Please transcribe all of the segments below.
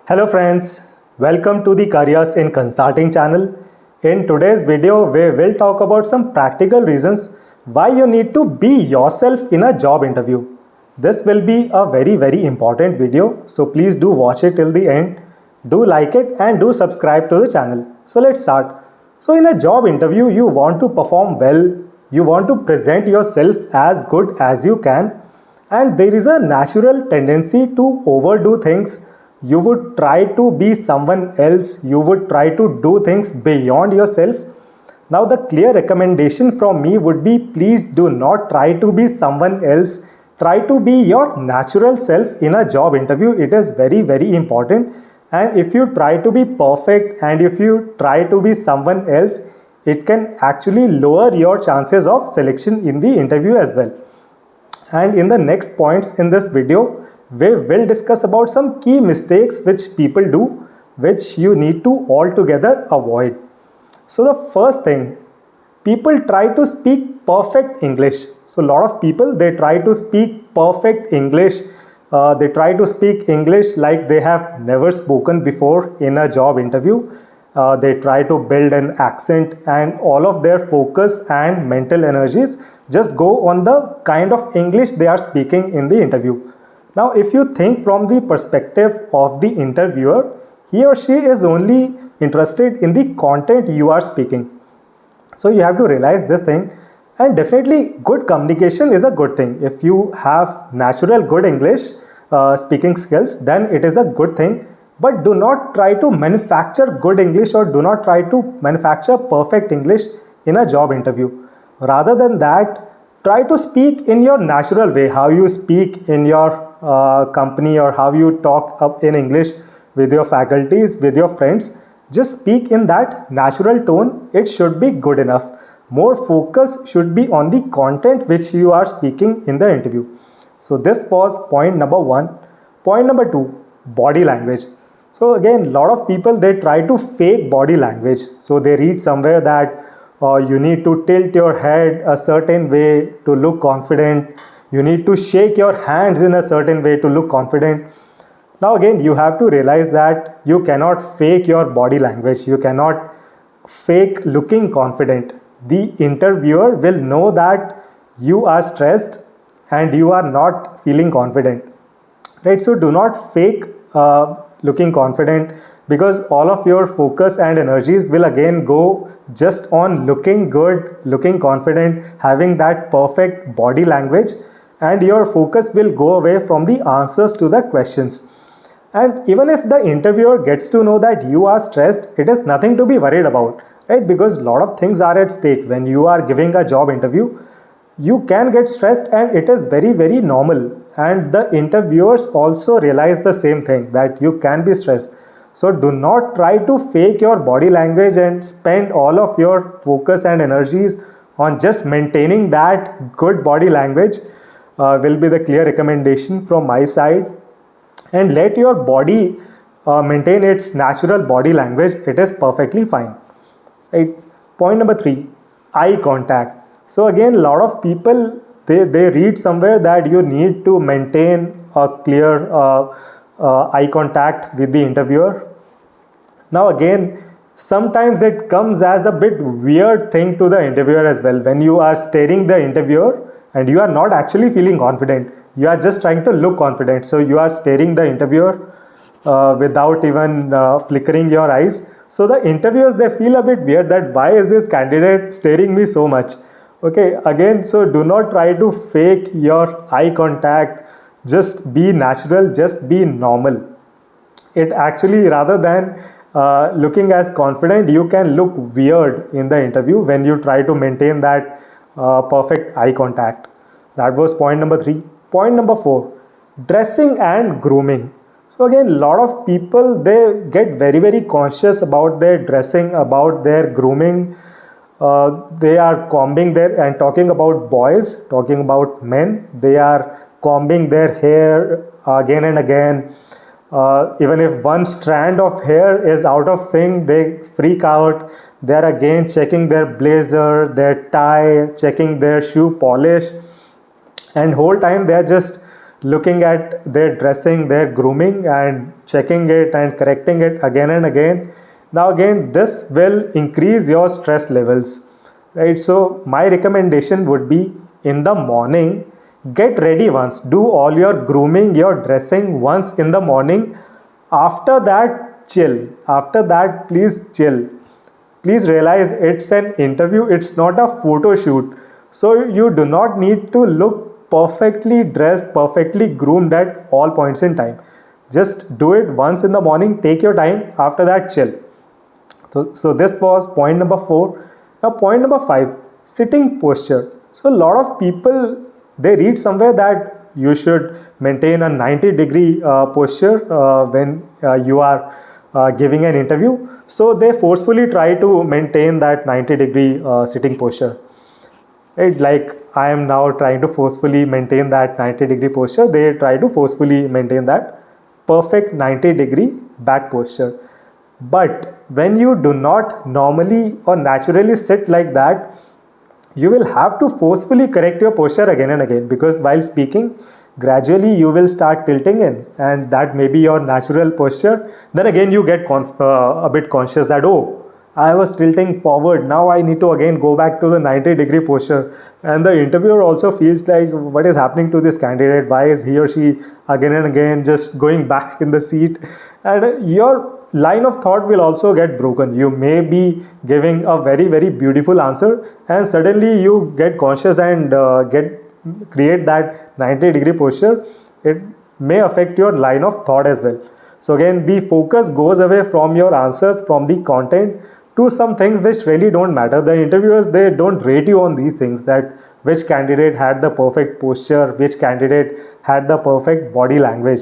Hello friends, welcome to the Careers in Consulting channel. In today's video, we will talk about some practical reasons why you need to be yourself in a job interview. This will be a very important video, so please do watch it till the end. Do like it and do subscribe to the channel. So let's start. So in a job interview, you want to perform well, you want to present yourself as good as you can, and there is a natural tendency to overdo things. You would try to be someone else, you would try to do things beyond yourself. Now the clear recommendation from me would be, please do not try to be someone else. Try to be your natural self in a job interview. It is very important. And if you try to be perfect and if you try to be someone else, it can actually lower your chances of selection in the interview as well. And in the next points in this video, we will discuss about some key mistakes which people do, which you need to altogether avoid. So the first thing, people try to speak perfect English. So a lot of people, they try to speak perfect English. They try to speak English like they have never spoken before in a job interview. They try to build an accent, and all of their focus and mental energies just go on the kind of English they are speaking in the interview. Now, if you think from the perspective of the interviewer, he or she is only interested in the content you are speaking. So you have to realize this thing, and definitely good communication is a good thing. If you have natural good English speaking skills, then it is a good thing. But do not try to manufacture good English or do not try to manufacture perfect English in a job interview. Rather than that, try to speak in your natural way, how you speak in your company or how you talk up in English with your faculties, with your friends. Just speak in that natural tone. It should be good enough. More focus should be on the content which you are speaking in the interview. So this was point number one. Point number two, body language. So again, a lot of people, they try to fake body language. So they read somewhere that you need to tilt your head a certain way to look confident. You need to shake your hands in a certain way to look confident. Now again, you have to realize that you cannot fake your body language. You cannot fake looking confident. The interviewer will know that you are stressed and you are not feeling confident. Right? So do not fake looking confident, because all of your focus and energies will again go just on looking good, looking confident, having that perfect body language, and your focus will go away from the answers to the questions. And even if the interviewer gets to know that you are stressed, it is nothing to be worried about, right? Because a lot of things are at stake when you are giving a job interview. You can get stressed, and it is very normal. And the interviewers also realize the same thing, that you can be stressed. So do not try to fake your body language and spend all of your focus and energies on just maintaining that good body language. Will be the clear recommendation from my side. And let your body maintain its natural body language. It is perfectly fine. Right? Point number three, eye contact. So again, a lot of people, they read somewhere that you need to maintain a clear eye contact with the interviewer. Now again, sometimes it comes as a bit weird thing to the interviewer as well. When you are staring the interviewer and you are not actually feeling confident, you are just trying to look confident. So you are staring the interviewer without even flickering your eyes. So the interviewers, they feel a bit weird that why is this candidate staring me so much? Okay, again, so do not try to fake your eye contact. Just be natural, just be normal. It actually, rather than looking as confident, you can look weird in the interview when you try to maintain that perfect eye contact. That was point number three. Point number four, dressing and grooming. So again, a lot of people, they get very conscious about their dressing, about their grooming. They are combing their, and talking about boys, talking about men, they are combing their hair again and again. Even if one strand of hair is out of sync, they freak out. They are again checking their blazer, their tie, checking their shoe polish, and whole time they are just looking at their dressing, their grooming, and checking it and correcting it again and again. Now, again, this will increase your stress levels, right? So, my recommendation would be in the morning, get ready once, do all your grooming, your dressing once in the morning. After that, chill. After that, please chill. Please realize it's an interview, it's not a photo shoot. So you do not need to look perfectly dressed, perfectly groomed at all points in time. Just do it once in the morning, take your time, after that, chill. So this was point number 4. Now, point number 5, sitting posture. So, a lot of people, they read somewhere that you should maintain a 90-degree posture when you are giving an interview. So, they forcefully try to maintain that 90-degree sitting posture. Right? Like I am now trying to forcefully maintain that 90-degree posture. They try to forcefully maintain that perfect 90-degree back posture. But when you do not normally or naturally sit like that, you will have to forcefully correct your posture again and again, because while speaking, gradually you will start tilting in, and that may be your natural posture. Then again, you get a bit conscious that, oh, I was tilting forward, now I need to again go back to the 90-degree posture. And the interviewer also feels like, what is happening to this candidate? Why is he or she again and again just going back in the seat? And your line of thought will also get broken. You may be giving a very, very beautiful answer, and suddenly you get conscious and create that 90-degree posture. It may affect your line of thought as well. So again, the focus goes away from your answers, from the content, to some things which really don't matter. The interviewers, they don't rate you on these things, that which candidate had the perfect posture, which candidate had the perfect body language.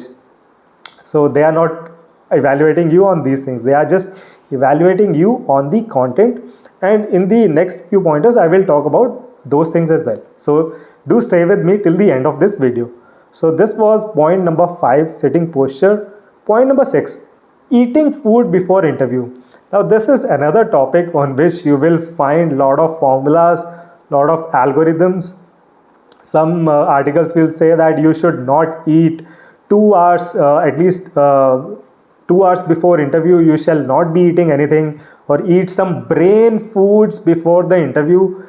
So they are not evaluating you on these things, they are just evaluating you on the content. And in the next few pointers, I will talk about those things as well. So do stay with me till the end of this video. So this was point number 5, sitting posture. Point number 6, eating food before interview. Now this is another topic on which you will find lot of formulas, lot of algorithms. Some articles will say that you should not eat 2 hours, at least 2 hours before interview you shall not be eating anything, or eat some brain foods before the interview.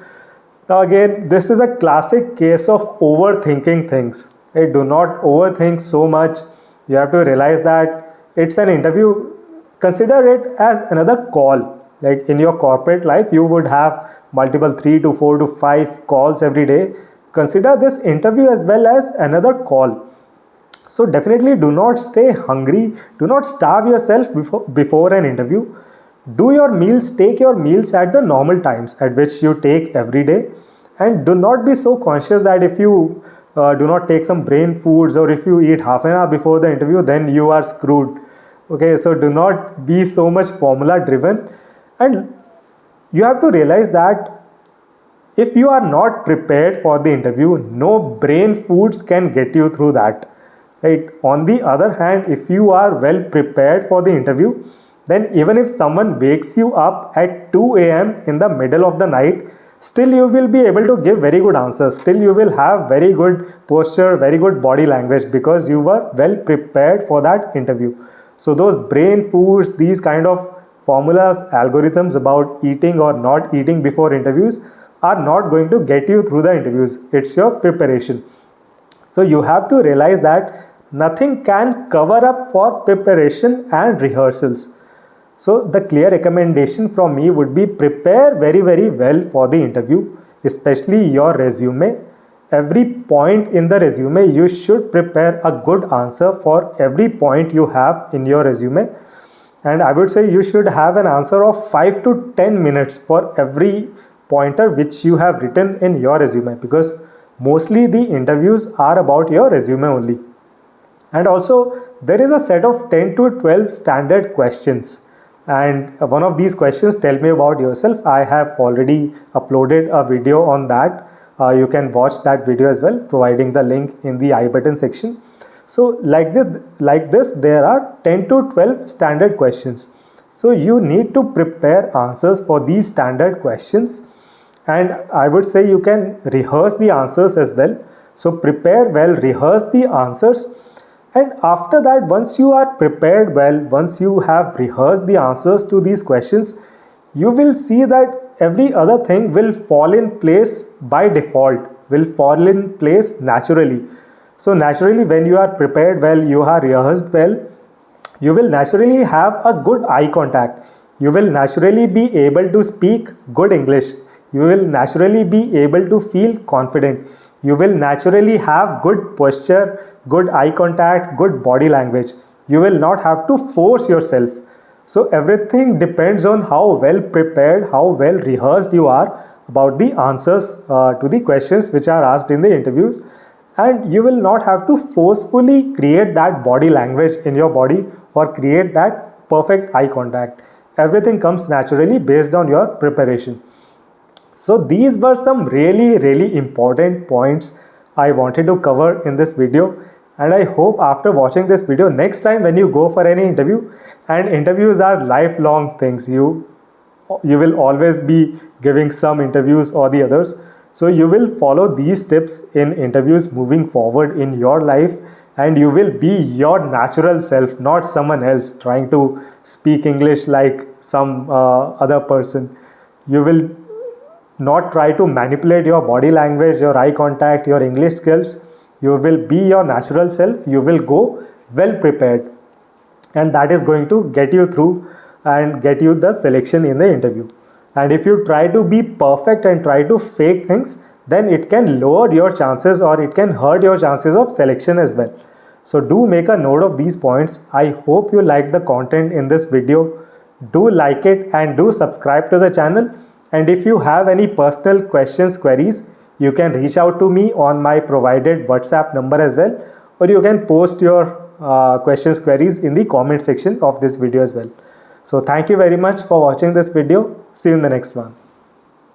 Now again, this is a classic case of overthinking things. Right? Do not overthink so much. You have to realize that it's an interview. Consider it as another call. Like in your corporate life, you would have multiple 3 to 4 to 5 calls every day. Consider this interview as well as another call. So definitely do not stay hungry. Do not starve yourself before an interview. Do your meals, take your meals at the normal times at which you take every day. And do not be so conscious that if you do not take some brain foods, or if you eat half an hour before the interview, then you are screwed. Okay, so do not be so much formula driven. And you have to realize that if you are not prepared for the interview, no brain foods can get you through that. Right? On the other hand, if you are well prepared for the interview, then even if someone wakes you up at 2 a.m. in the middle of the night, still you will be able to give very good answers. Still you will have very good posture, very good body language, because you were well prepared for that interview. So those brain foods, these kind of formulas, algorithms about eating or not eating before interviews are not going to get you through the interviews. It's your preparation. So you have to realize that nothing can cover up for preparation and rehearsals. So the clear recommendation from me would be, prepare very, very well for the interview, especially your resume. Every point in the resume, you should prepare a good answer for every point you have in your resume. And I would say you should have an answer of 5 to 10 minutes for every pointer which you have written in your resume, because mostly the interviews are about your resume only. And also there is a set of 10 to 12 standard questions, and one of these questions, tell me about yourself. I have already uploaded a video on that. You can watch that video as well, providing the link in the I button section. So like this, there are 10 to 12 standard questions. So you need to prepare answers for these standard questions, and I would say you can rehearse the answers as well. So prepare well, rehearse the answers, and after that, once you are prepared well, once you have rehearsed the answers to these questions, you will see that every other thing will fall in place by default, will fall in place naturally. So naturally, when you are prepared well, you are rehearsed well, you will naturally have a good eye contact. You will naturally be able to speak good English. You will naturally be able to feel confident. You will naturally have good posture, good eye contact, good body language. You will not have to force yourself. So everything depends on how well prepared, how well rehearsed you are about the answers to the questions which are asked in the interviews. And you will not have to forcefully create that body language in your body or create that perfect eye contact. Everything comes naturally based on your preparation. So these were some really important points I wanted to cover in this video, and I hope after watching this video, next time when you go for any interview, and interviews are lifelong things, you will always be giving some interviews or the others, so you will follow these tips in interviews moving forward in your life, and you will be your natural self, not someone else trying to speak English like some other person. You will not try to manipulate your body language, your eye contact, your English skills. You will be your natural self. You will go well prepared, and that is going to get you through and get you the selection in the interview. And if you try to be perfect and try to fake things, then it can lower your chances or it can hurt your chances of selection as well. So do make a note of these points. I hope you liked the content in this video. Do like it and do subscribe to the channel. And if you have any personal questions, queries, you can reach out to me on my provided WhatsApp number as well, or you can post your questions, queries in the comment section of this video as well. So thank you very much for watching this video. See you in the next one.